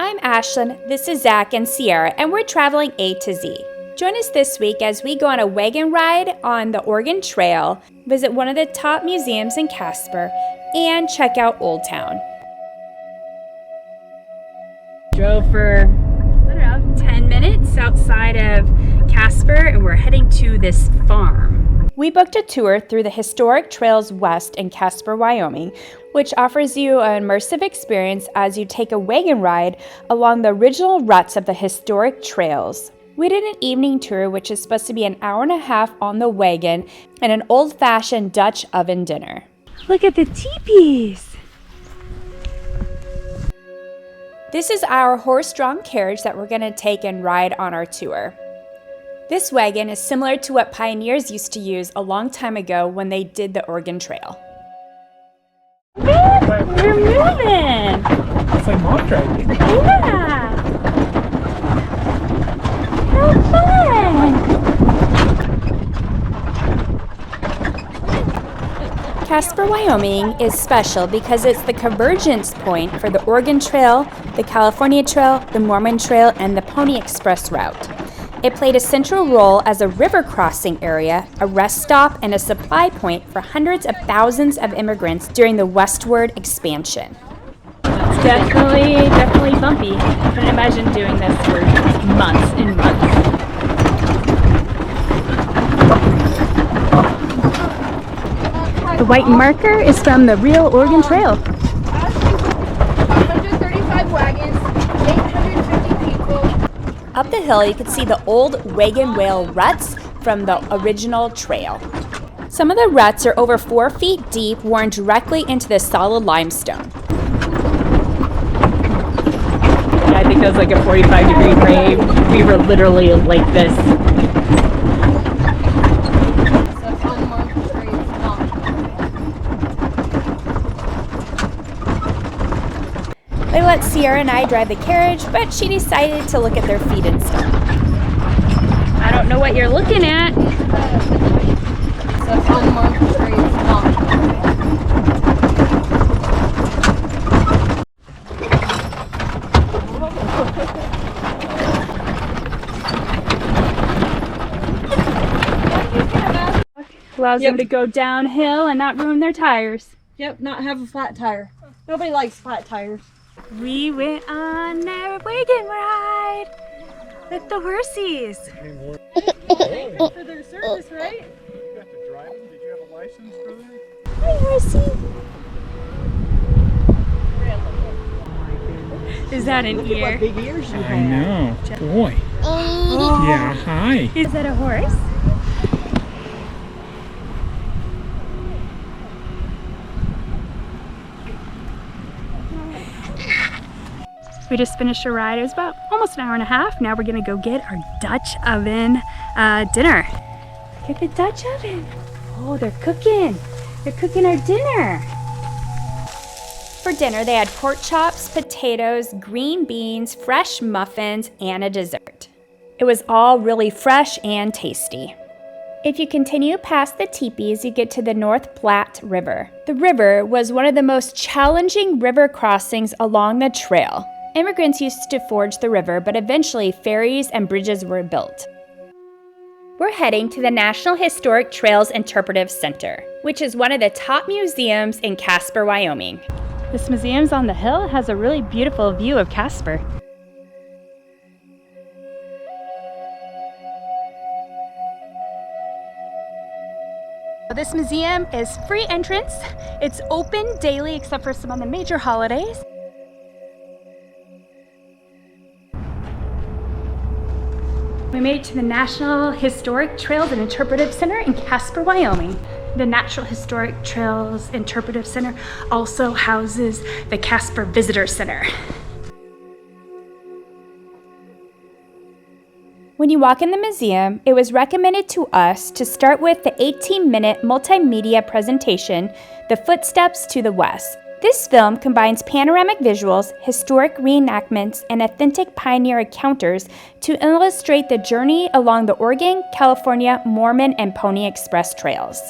I'm Ashlyn, this is Zach and Sierra, and we're traveling A to Z. Join us this week as we go on a wagon ride on the Oregon Trail, visit one of the top museums in Casper, and check out Old Town. Drove for, 10 minutes outside of Casper, and we're heading to this farm. We booked a tour through the historic trails west in Casper, Wyoming, which offers you an immersive experience as you take a wagon ride along the original ruts of the historic trails. We did an evening tour, which is supposed to be an hour and a half on the wagon, and an old-fashioned Dutch oven dinner. Look at the teepees! This is our horse-drawn carriage that we're going to take and ride on our tour. This wagon is similar to what pioneers used to use a long time ago when they did the Oregon Trail. We're moving! It's like mom driving. Yeah! How fun! Casper, Wyoming is special because it's the convergence point for the Oregon Trail, the California Trail, the Mormon Trail, and the Pony Express route. It played a central role as a river crossing area, a rest stop, and a supply point for hundreds of thousands of immigrants during the westward expansion. It's definitely bumpy. I couldn't imagine doing this for months and months. The white marker is from the real Oregon Trail. 135 wagons, 850 people. Up the hill, you can see the old wagon wheel ruts from the original trail. Some of the ruts are over 4 feet deep, worn directly into the solid limestone. I think that was like a 45-degree grade. We were literally like this. They let Sierra and I drive the carriage, but she decided to look at their feet instead. I don't know what you're looking at. Allows them to go downhill and not ruin their tires. Yep, not have a flat tire. Nobody likes flat tires. We went on a wagon ride with the horsies. For their service, right? You got to drive them? Did you have a license for that? Hi, horsey. Is that an Look ear? at what big ears you I have. know. Boy. Yeah, hi. Is that a horse? We just finished a ride. It was about almost an hour and a half. Now we're gonna go get our Dutch oven dinner. Look at the Dutch oven. Oh, they're cooking. They're cooking our dinner. For dinner, they had pork chops, potatoes, green beans, fresh muffins, and a dessert. It was all really fresh and tasty. If you continue past the teepees, you get to the North Platte River. The river was one of the most challenging river crossings along the trail. Immigrants used to forge the river, but eventually ferries and bridges were built. We're heading to the National Historic Trails Interpretive Center, which is one of the top museums in Casper, Wyoming. This museum's on the hill. It has a really beautiful view of Casper. This museum is free entrance. It's open daily except for some of the major holidays. We made it to the National Historic Trails and Interpretive Center in Casper, Wyoming. The Natural Historic Trails Interpretive Center also houses the Casper Visitor Center. When you walk in the museum, it was recommended to us to start with the 18-minute multimedia presentation, The Footsteps to the West. This film combines panoramic visuals, historic reenactments, and authentic pioneer encounters to illustrate the journey along the Oregon, California, Mormon, and Pony Express trails.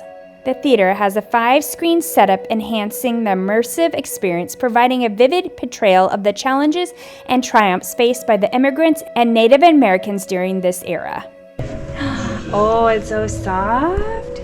The theater has a 5-screen setup enhancing the immersive experience, providing a vivid portrayal of the challenges and triumphs faced by the immigrants and Native Americans during this era. Oh, it's so soft.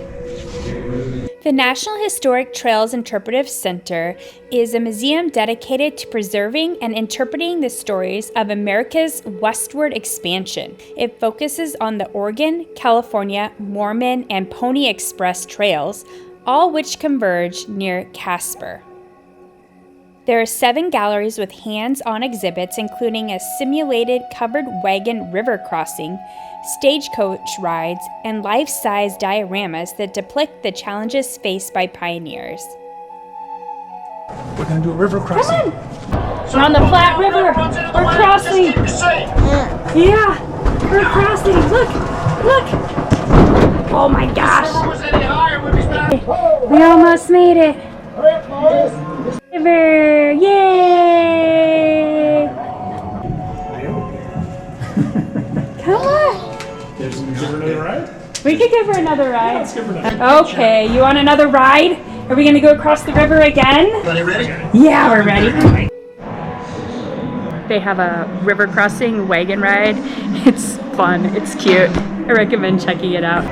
The National Historic Trails Interpretive Center is a museum dedicated to preserving and interpreting the stories of America's westward expansion. It focuses on the Oregon, California, Mormon, and Pony Express trails, all which converge near Casper. There are 7 galleries with hands-on exhibits, including a simulated covered wagon river crossing, stagecoach rides, and life-size dioramas that depict the challenges faced by pioneers. We're gonna do a river crossing. We're on the Platte River. We're crossing. Yeah, we're crossing. Look, look. Oh my gosh. We almost made it. River, yay! Come on. Give her another ride? We could give her another ride. Let's give her another. Okay, you want another ride? Are we gonna go across the river again? Ready? Yeah, we're ready. They have a river crossing wagon ride. It's fun, it's cute. I recommend checking it out.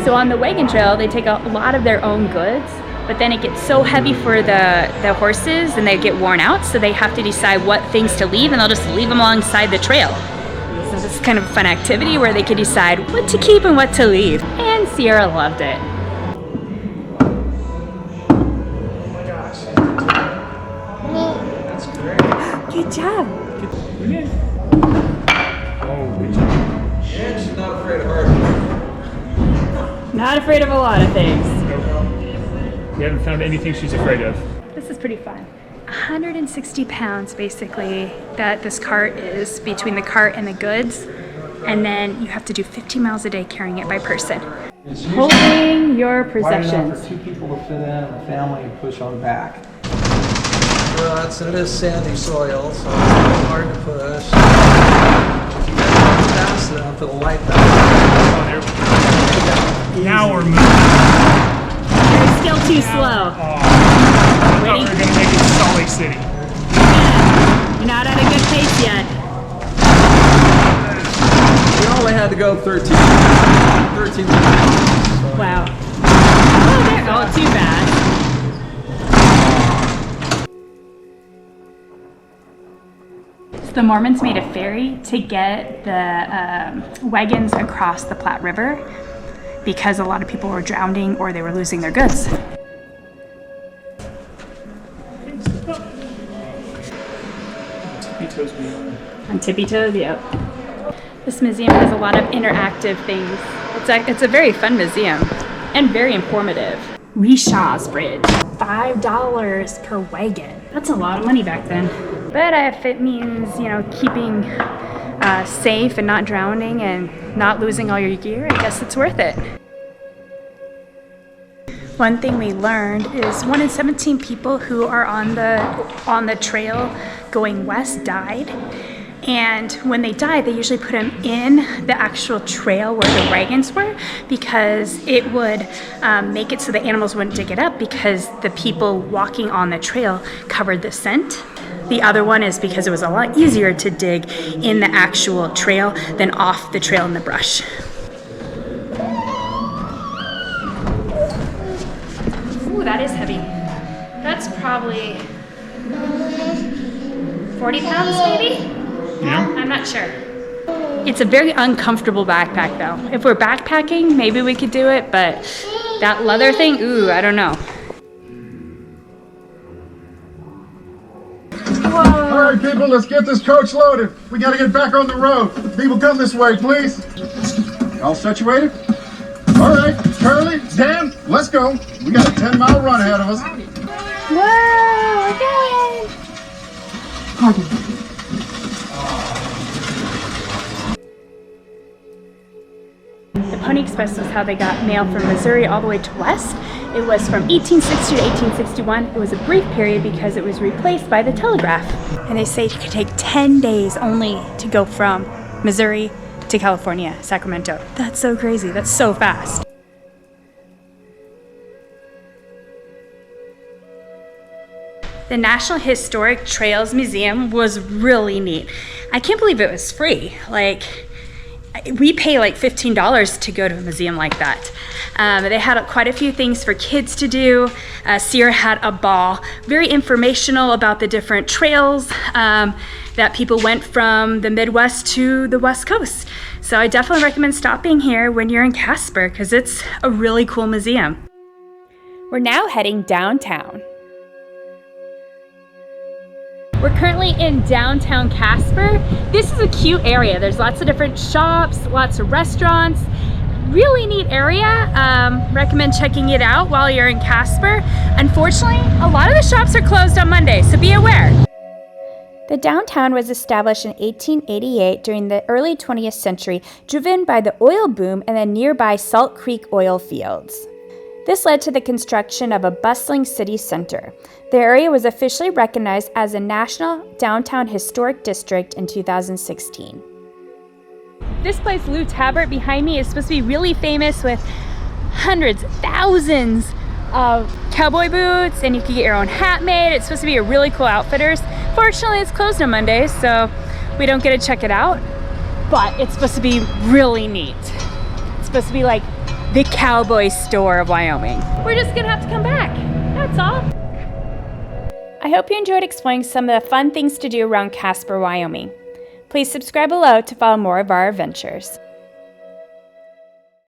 So on the wagon trail, they take a lot of their own goods, but then it gets so heavy for the horses and they get worn out, so they have to decide what things to leave, and they'll just leave them alongside the trail. So this is kind of a fun activity where they can decide what to keep and what to leave. And Sierra loved it. That's great. Good job. And she's not afraid of hardships. Not afraid of a lot of things. We haven't found anything she's afraid of. This is pretty fun. 160 pounds basically that this cart is, between the cart and the goods, and then you have to do 15 miles a day carrying it by person. Holding your Wide enough possessions. for 2 people to fit in and a family and push on back. Ruts, and it is sandy soil, so it's hard to push. Fast enough for the light back. Oh, there we go. Now we're moving. You're still too slow. Oh, I thought we were gonna make it to Salt Lake City. You're not at a good pace yet. We only had to go 13 minutes. Wow. Oh, there. Oh, too bad. So the Mormons made a ferry to get the wagons across the Platte River because a lot of people were drowning or they were losing their goods. Tippy toes me on. On tippy toes, yep. This museum has a lot of interactive things. It's a very fun museum and very informative. Reshaw's Bridge, $5 per wagon. That's a lot of money back then. But if it means, you know, keeping safe and not drowning and not losing all your gear, I guess it's worth it. One thing we learned is 1 in 17 people who are on the trail going west died. And when they died, they usually put them in the actual trail where the wagons were, because it would make it so the animals wouldn't dig it up, because the people walking on the trail covered the scent. The other one is because it was a lot easier to dig in the actual trail than off the trail in the brush. Ooh, that is heavy. That's probably 40 pounds maybe? Yeah. I'm not sure. It's a very uncomfortable backpack though. If we're backpacking, maybe we could do it, but that leather thing, ooh, I don't know. All right, people, let's get this coach loaded. We got to get back on the road. People, come this way, please. All situated? All right, Curly, Dan, let's go. We got a 10-mile run ahead of us. Whoa, we're going! Pardon. The Pony Express was how they got mail from Missouri all the way to west. It was from 1860 to 1861. It was a brief period because it was replaced by the telegraph. And they say it could take 10 days only to go from Missouri to California, Sacramento. That's so crazy. That's so fast. The National Historic Trails Museum was really neat. I can't believe it was free. Like, we pay like $15 to go to a museum like that. They had quite a few things for kids to do. Sierra had a ball. Very informational about the different trails that people went from the Midwest to the West Coast. So I definitely recommend stopping here when you're in Casper because it's a really cool museum. We're now heading downtown. We're currently in downtown Casper. This is a cute area. There's lots of different shops, lots of restaurants. Really neat area. Recommend checking it out while you're in Casper. Unfortunately, a lot of the shops are closed on Monday, so be aware. The downtown was established in 1888 during the early 20th century, driven by the oil boom and the nearby Salt Creek oil fields. This led to the construction of a bustling city center. The area was officially recognized as a National Downtown Historic District in 2016. This place, Lou Tabert, behind me is supposed to be really famous with hundreds, thousands of cowboy boots, and you can get your own hat made. It's supposed to be a really cool outfitters. Fortunately, it's closed on Mondays, so we don't get to check it out, but it's supposed to be really neat. It's supposed to be like the cowboy store of Wyoming. We're just gonna have to come back, that's all. I hope you enjoyed exploring some of the fun things to do around Casper, Wyoming. Please subscribe below to follow more of our adventures.